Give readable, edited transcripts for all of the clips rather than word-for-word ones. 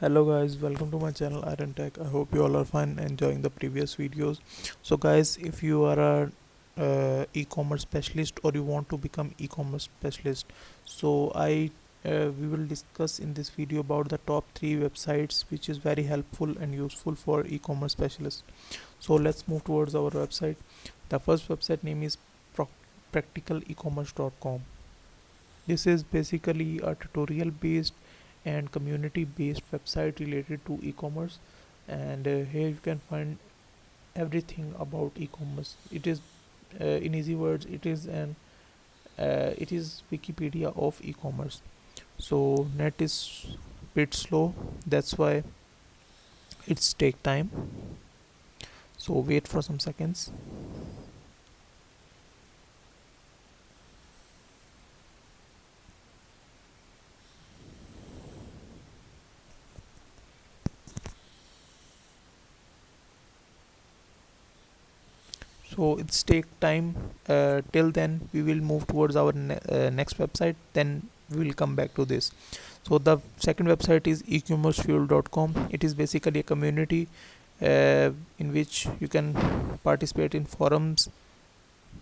Hello guys, welcome to my channel Iron Tech. I hope you all are fine enjoying the previous videos. So guys, if you are a e-commerce specialist or you want to become e-commerce specialist, so I we will discuss in this video about the top 3 websites which is very helpful and useful for e-commerce specialists. So let's move towards our website. The first website name is practicalecommerce.com. This is basically a tutorial based and community based website related to e-commerce, and here you can find everything about e-commerce. It is in easy words, it is Wikipedia of e-commerce. So net is bit slow, that's why it's take time, so wait for some seconds. So it's take time. Till then we will move towards our next website, then we will come back to this. So the second website is ecommercefuel.com. It is basically a community in which you can participate in forums,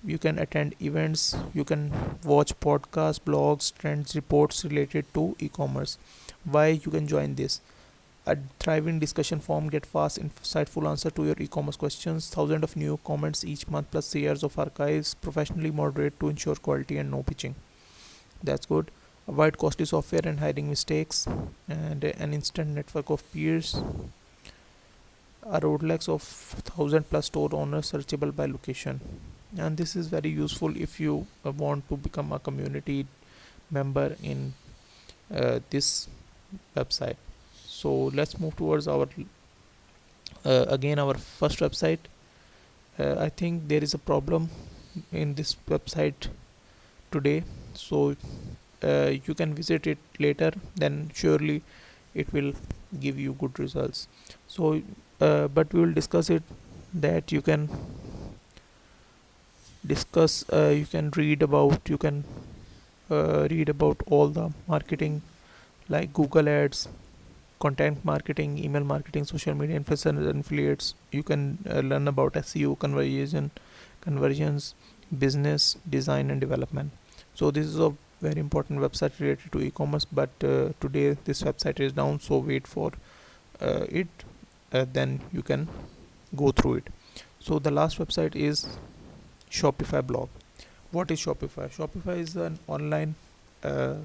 you can attend events, you can watch podcasts, blogs, trends, reports related to e-commerce. Why you can join this? A thriving discussion forum, get fast, insightful answer to your e-commerce questions, thousands of new comments each month, plus years of archives, professionally moderate to ensure quality and no pitching. That's good. Avoid costly software and hiding mistakes, and an instant network of peers. A Rolex of 1,000 plus store owners searchable by location. And this is very useful if you want to become a community member in this website. So let's move towards our again our first website. I think there is a problem in this website today, so you can visit it later, then surely it will give you good results. So but we will discuss it, that you can discuss, you can read about all the marketing like Google ads, content marketing, email marketing, social media influencers and affiliates. You can learn about SEO, conversions, business design and development. So this is a very important website related to e-commerce, but today this website is down, so wait for it, then you can go through it. So the last website is Shopify blog. What is Shopify? Shopify is an online uh,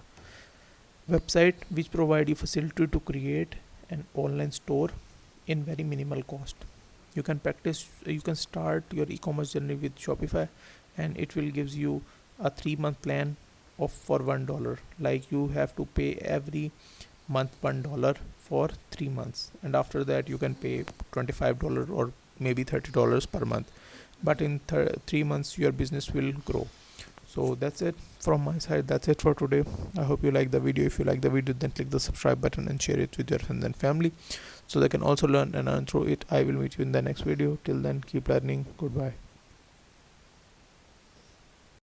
website which provide you facility to create an online store in very minimal cost. You can start your e-commerce journey with Shopify, and it will gives you a 3-month plan of for $1. Like you have to pay every month $1 for 3 months, and after that you can pay $25 or maybe $30 per month. But in 3 months your business will grow. So that's it from my side. That's it for today. I hope you like the video. If you like the video, then click the subscribe button and share it with your friends and family, so they can also learn and earn through it. I will meet you in the next video. Till then, keep learning. Goodbye.